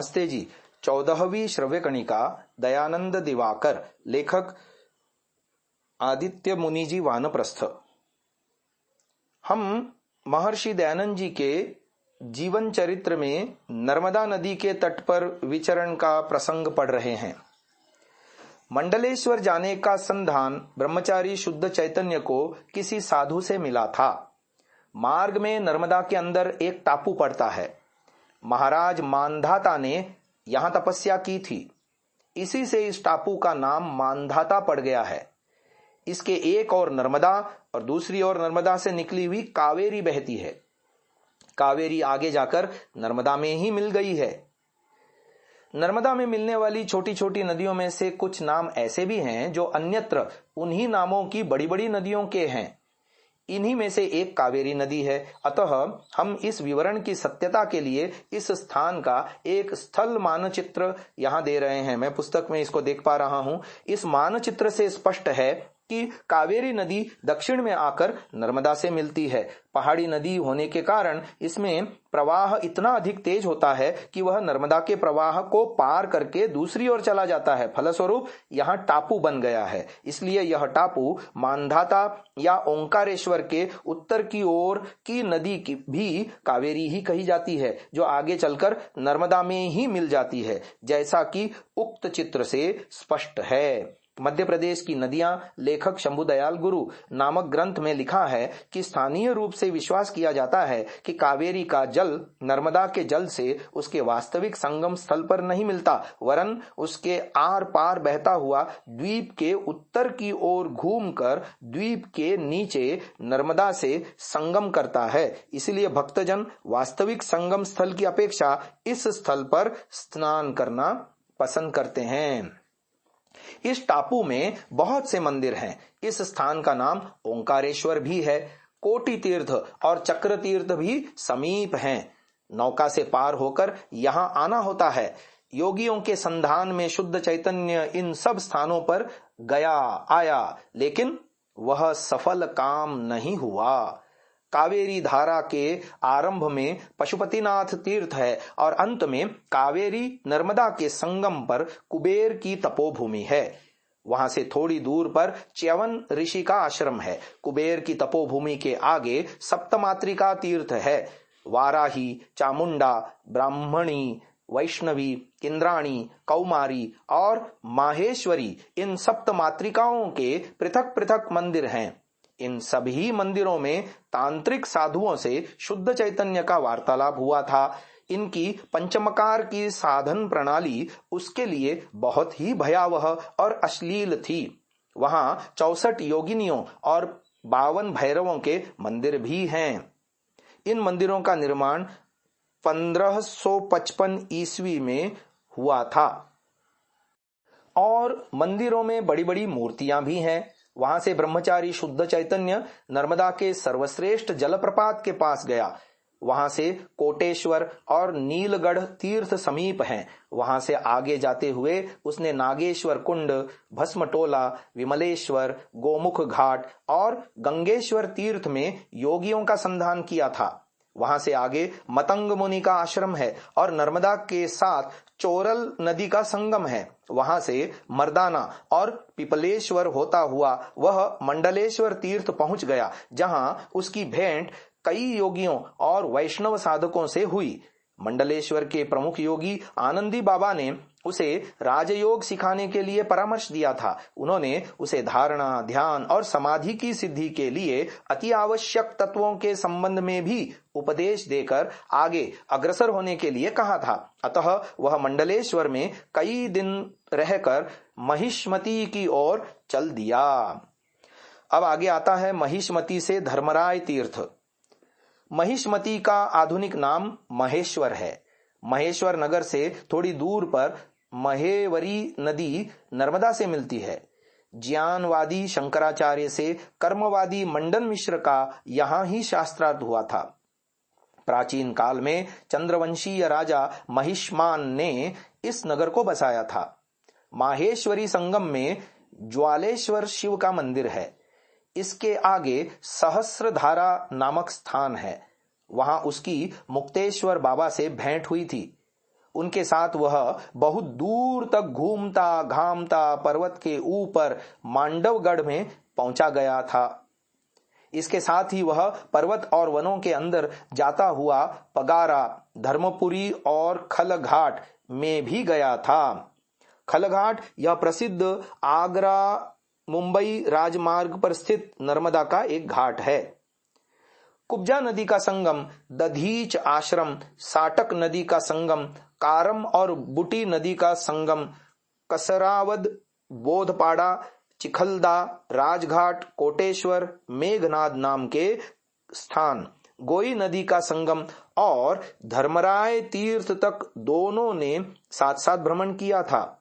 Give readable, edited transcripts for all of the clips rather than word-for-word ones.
नमस्ते जी। 14वीं श्रव्य कणिका, दयानंद दिवाकर, लेखक आदित्य मुनि जी, वानप्रस्थ। हम महर्षि दयानंद जी के जीवन चरित्र में नर्मदा नदी के तट पर विचरण का प्रसंग पढ़ रहे हैं। मंडलेश्वर जाने का संधान ब्रह्मचारी शुद्ध चैतन्य को किसी साधु से मिला था। मार्ग में नर्मदा के अंदर एक टापू पड़ता है। महाराज मानधाता ने यहां तपस्या की थी, इसी से इस टापू का नाम मानधाता पड़ गया है। इसके एक और नर्मदा और दूसरी ओर नर्मदा से निकली हुई कावेरी बहती है। कावेरी आगे जाकर नर्मदा में ही मिल गई है। नर्मदा में मिलने वाली छोटी छोटी नदियों में से कुछ नाम ऐसे भी हैं जो अन्यत्र उन्हीं नामों की बड़ी बड़ी नदियों के हैं। इन्हीं में से एक कावेरी नदी है। अतः हम इस विवरण की सत्यता के लिए इस स्थान का एक स्थल मानचित्र यहां दे रहे हैं। मैं पुस्तक में इसको देख पा रहा हूं। इस मानचित्र से स्पष्ट है कि कावेरी नदी दक्षिण में आकर नर्मदा से मिलती है। पहाड़ी नदी होने के कारण इसमें प्रवाह इतना अधिक तेज होता है कि वह नर्मदा के प्रवाह को पार करके दूसरी ओर चला जाता है। फलस्वरूप यहाँ टापू बन गया है। इसलिए यह टापू मानधाता या ओंकारेश्वर के उत्तर की ओर की नदी की भी कावेरी ही कही जाती है, जो आगे चलकर नर्मदा में ही मिल जाती है, जैसा कि उक्त चित्र से स्पष्ट है। मध्य प्रदेश की नदियां लेखक शंभुदयाल गुरु नामक ग्रंथ में लिखा है कि स्थानीय रूप से विश्वास किया जाता है कि कावेरी का जल नर्मदा के जल से उसके वास्तविक संगम स्थल पर नहीं मिलता, वरन उसके आर पार बहता हुआ द्वीप के उत्तर की ओर घूमकर द्वीप के नीचे नर्मदा से संगम करता है। इसलिए भक्तजन वास्तविक संगम स्थल की अपेक्षा इस स्थल पर स्नान करना पसंद करते हैं। इस टापू में बहुत से मंदिर हैं। इस स्थान का नाम ओंकारेश्वर भी है। कोटि तीर्थ और चक्र तीर्थ भी समीप हैं। नौका से पार होकर यहाँ आना होता है। योगियों के संधान में शुद्ध चैतन्य इन सब स्थानों पर गया आया, लेकिन वह सफल काम नहीं हुआ। कावेरी धारा के आरंभ में पशुपतिनाथ तीर्थ है और अंत में कावेरी नर्मदा के संगम पर कुबेर की तपोभूमि है। वहां से थोड़ी दूर पर च्यवन ऋषि का आश्रम है। कुबेर की तपोभूमि के आगे सप्तमात्रिका तीर्थ है। वाराही, चामुंडा, ब्राह्मणी, वैष्णवी, इंद्राणी, कौमारी और माहेश्वरी, इन सप्तमात्रिकाओं के पृथक पृथक मंदिर हैं। इन सभी मंदिरों में तांत्रिक साधुओं से शुद्ध चैतन्य का वार्तालाप हुआ था। इनकी पंचमकार की साधन प्रणाली उसके लिए बहुत ही भयावह और अश्लील थी। वहां 64 योगिनियों और 52 भैरवों के मंदिर भी हैं। इन मंदिरों का निर्माण 1555 ईस्वी में हुआ था और मंदिरों में बड़ी बड़ी मूर्तियां भी हैं। वहां से ब्रह्मचारी शुद्ध चैतन्य नर्मदा के सर्वश्रेष्ठ जलप्रपात के पास गया। वहां से कोटेश्वर और नीलगढ़ तीर्थ समीप हैं। वहां से आगे जाते हुए उसने नागेश्वर कुंड, भस्मटोला, विमलेश्वर, गोमुख घाट और गंगेश्वर तीर्थ में योगियों का संधान किया था। वहां से आगे मतंग मुनि का आश्रम है और नर्मदा के साथ चोरल नदी का संगम है। वहां से मर्दाना और पिपलेश्वर होता हुआ वह मंडलेश्वर तीर्थ पहुंच गया, जहां उसकी भेंट कई योगियों और वैष्णव साधकों से हुई। मंडलेश्वर के प्रमुख योगी आनंदी बाबा ने उसे राजयोग सिखाने के लिए परामर्श दिया था। उन्होंने उसे धारणा, ध्यान और समाधि की सिद्धि के लिए अति आवश्यक तत्वों के संबंध में भी उपदेश देकर आगे अग्रसर होने के लिए कहा था। अतः वह मंडलेश्वर में कई दिन रहकर महिष्मती की ओर चल दिया। अब आगे आता है महिष्मती से धर्मराय तीर्थ। महिष्मती का आधुनिक नाम महेश्वर है। महेश्वर नगर से थोड़ी दूर पर महेवरी नदी नर्मदा से मिलती है। ज्ञानवादी शंकराचार्य से कर्मवादी मंडन मिश्र का यहां ही शास्त्रार्थ हुआ था। प्राचीन काल में चंद्रवंशीय राजा महिष्मान ने इस नगर को बसाया था। माहेश्वरी संगम में ज्वालेश्वर शिव का मंदिर है। इसके आगे सहस्रधारा नामक स्थान है। वहां उसकी मुक्तेश्वर बाबा से भेंट हुई थी। उनके साथ वह बहुत दूर तक घूमता घामता पर्वत के ऊपर मांडवगढ़ में पहुंचा गया था। इसके साथ ही वह पर्वत और वनों के अंदर जाता हुआ पगारा, धर्मपुरी और खलघाट में भी गया था। खलघाट यह प्रसिद्ध आगरा मुंबई राजमार्ग पर स्थित नर्मदा का एक घाट है। कुब्जा नदी का संगम, दधीच आश्रम, साटक नदी का संगम, कारम और बुटी नदी का संगम, कसरावद, बोधपाड़ा, चिखलदा, राजघाट, कोटेश्वर, मेघनाद नाम के स्थान, गोई नदी का संगम और धर्मराय तीर्थ तक दोनों ने साथ साथ भ्रमण किया था।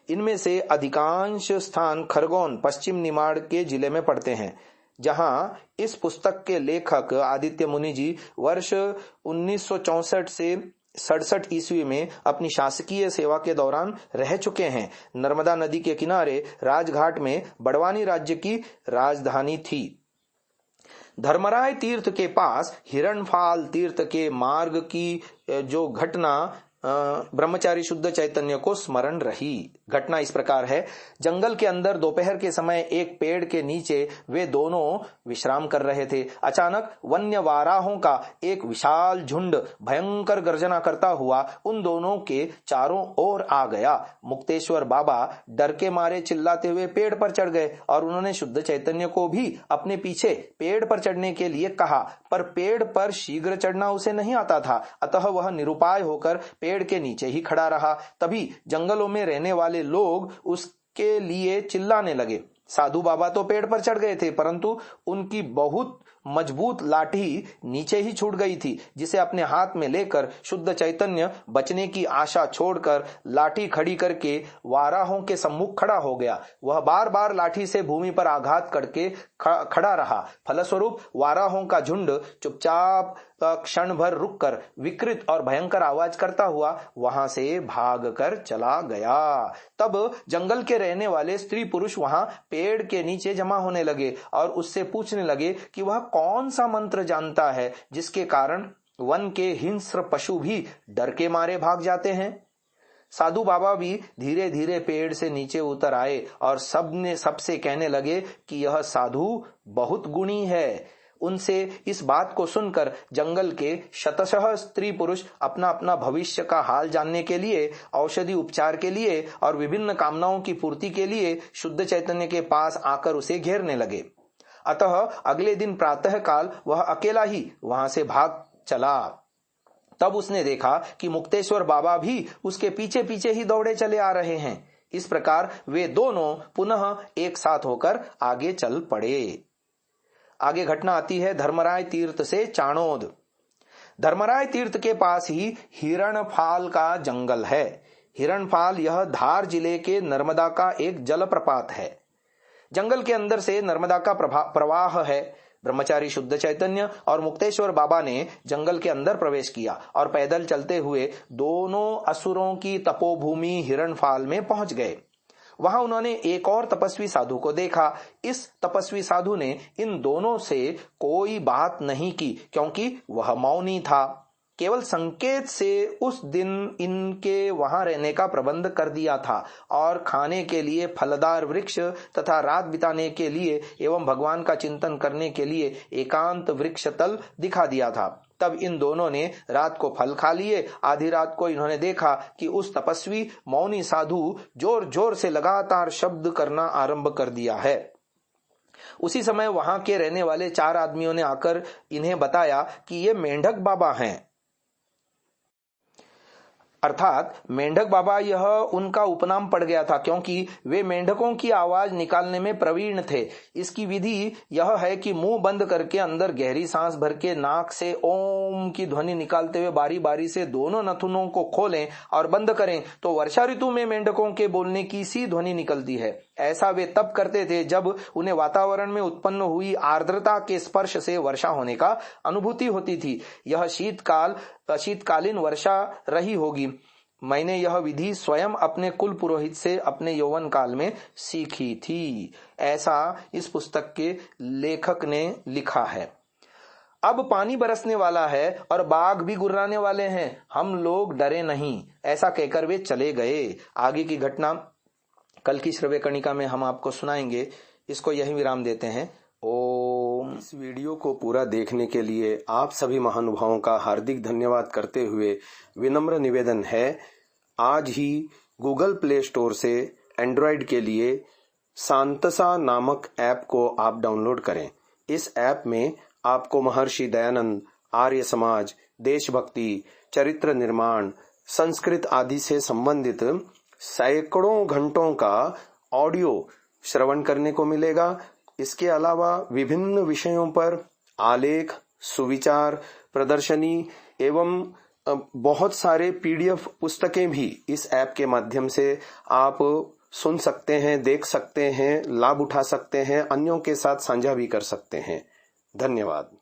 इनमें से अधिकांश स्थान खरगोन पश्चिम निमाड़ के जिले में पड़ते हैं, जहां इस पुस्तक के लेखक आदित्य मुनि जी वर्ष 1964 से 67 ईस्वी में अपनी शासकीय सेवा के दौरान रह चुके हैं। नर्मदा नदी के किनारे राजघाट में बड़वानी राज्य की राजधानी थी। धर्मराय तीर्थ के पास हिरणफाल तीर्थ के मार्ग की जो घटना ब्रह्मचारी शुद्ध चैतन्य को स्मरण रही। घटना इस प्रकार है। जंगल के अंदर दोपहर के समय एक पेड़ के नीचे वे दोनों विश्राम कर रहे थे। अचानक वन्य वाराहों का एक विशाल झुंड भयंकर गर्जना करता हुआ उन दोनों के चारों ओर आ गया। मुक्तेश्वर बाबा डर के मारे चिल्लाते हुए पेड़ पर चढ़ गए और उन्होंने शुद्ध चैतन्य को भी अपने पीछे पेड़ पर चढ़ने के लिए कहा, पर पेड़ पर शीघ्र चढ़ना उसे नहीं आता था, अतः वह निरुपाय होकर पेड़ के नीचे ही खड़ा रहा। तभी जंगलों में रहने वाले लोग उसके लिए चिल्लाने लगे। साधु बाबा तो पेड़ पर चढ़ गए थे, परंतु उनकी बहुत मजबूत लाठी नीचे ही छूट गई थी, जिसे अपने हाथ में लेकर शुद्ध चैतन्य बचने की आशा छोड़कर लाठी खड़ी करके वाराहों के सम्मुख खड़ा हो गया। वह बार बार लाठी से भूमि पर आघात करके खड़ा रहा। फलस्वरूप वाराहों का झुंड चुपचाप क्षण भर रुककर विकृत और भयंकर आवाज करता हुआ वहां से भागकर चला गया। तब जंगल के रहने वाले स्त्री पुरुष वहां पेड़ के नीचे जमा होने लगे और उससे पूछने लगे कि वह कौन सा मंत्र जानता है जिसके कारण वन के हिंस्र पशु भी डर के मारे भाग जाते हैं। साधु बाबा भी धीरे धीरे पेड़ से नीचे उतर आए और सबसे कहने लगे कि यह साधु बहुत गुणी है। उनसे इस बात को सुनकर जंगल के शतशः स्त्री पुरुष अपना अपना भविष्य का हाल जानने के लिए, औषधि उपचार के लिए और विभिन्न कामनाओं की पूर्ति के लिए शुद्ध चैतन्य के पास आकर उसे घेरने लगे। अतः अगले दिन प्रातः काल वह अकेला ही वहां से भाग चला। तब उसने देखा कि मुक्तेश्वर बाबा भी उसके पीछे पीछे ही दौड़े चले आ रहे हैं। इस प्रकार वे दोनों पुनः एक साथ होकर आगे चल पड़े। आगे घटना आती है धर्मराय तीर्थ से चाणोद। धर्मराय तीर्थ के पास ही हिरणफाल का जंगल है। हिरणफाल यह धार जिले के नर्मदा का एक जलप्रपात है। जंगल के अंदर से नर्मदा का प्रवाह है। ब्रह्मचारी शुद्ध चैतन्य और मुक्तेश्वर बाबा ने जंगल के अंदर प्रवेश किया और पैदल चलते हुए दोनों असुरों की तपोभूमि हिरणफाल में पहुंच गए। वहां उन्होंने एक और तपस्वी साधु को देखा। इस तपस्वी साधु ने इन दोनों से कोई बात नहीं की, क्योंकि वह मौनी था। केवल संकेत से उस दिन इनके वहां रहने का प्रबंध कर दिया था और खाने के लिए फलदार वृक्ष तथा रात बिताने के लिए एवं भगवान का चिंतन करने के लिए एकांत वृक्ष तल दिखा दिया था। तब इन दोनों ने रात को फल खा लिए। आधी रात को इन्होंने देखा कि उस तपस्वी मौनी साधु जोर जोर से लगातार शब्द करना आरंभ कर दिया है। उसी समय वहां के रहने वाले 4 आदमियों ने आकर इन्हें बताया कि ये मेंढक बाबा हैं। अर्थात मेंढक बाबा यह उनका उपनाम पड़ गया था, क्योंकि वे मेंढकों की आवाज निकालने में प्रवीण थे। इसकी विधि यह है कि मुंह बंद करके अंदर गहरी सांस भर के नाक से ओम की ध्वनि निकालते हुए बारी बारी से दोनों नथुनों को खोलें और बंद करें तो वर्षा ऋतु में मेंढकों के बोलने की सी ध्वनि निकलती है। ऐसा वे तब करते थे जब उन्हें वातावरण में उत्पन्न हुई आर्द्रता के स्पर्श से वर्षा होने का अनुभूति होती थी। यह शीतकालीन वर्षा रही होगी। मैंने यह विधि स्वयं अपने कुल पुरोहित से अपने यौवन काल में सीखी थी। ऐसा इस पुस्तक के लेखक ने लिखा है। अब पानी बरसने वाला है और बाघ भी गुर्राने वाले हैं, हम लोग डरे नहीं। ऐसा कहकर वे चले गए। आगे की घटना कल की श्रव्य कणिका में हम आपको सुनाएंगे। इसको यही विराम देते हैं। ओम। इस वीडियो को पूरा देखने के लिए आप सभी महानुभावों का हार्दिक धन्यवाद करते हुए विनम्र निवेदन है, आज ही गूगल प्ले स्टोर से एंड्रॉयड के लिए सांतसा नामक ऐप को आप डाउनलोड करें। इस ऐप में आपको महर्षि दयानंद, आर्य समाज, देशभक्ति, चरित्र निर्माण, संस्कृत आदि से संबंधित सैकड़ों घंटों का ऑडियो श्रवण करने को मिलेगा। इसके अलावा विभिन्न विषयों पर आलेख, सुविचार, प्रदर्शनी एवं बहुत सारे PDF पुस्तकें भी इस ऐप के माध्यम से आप सुन सकते हैं, देख सकते हैं, लाभ उठा सकते हैं, अन्यों के साथ साझा भी कर सकते हैं। धन्यवाद।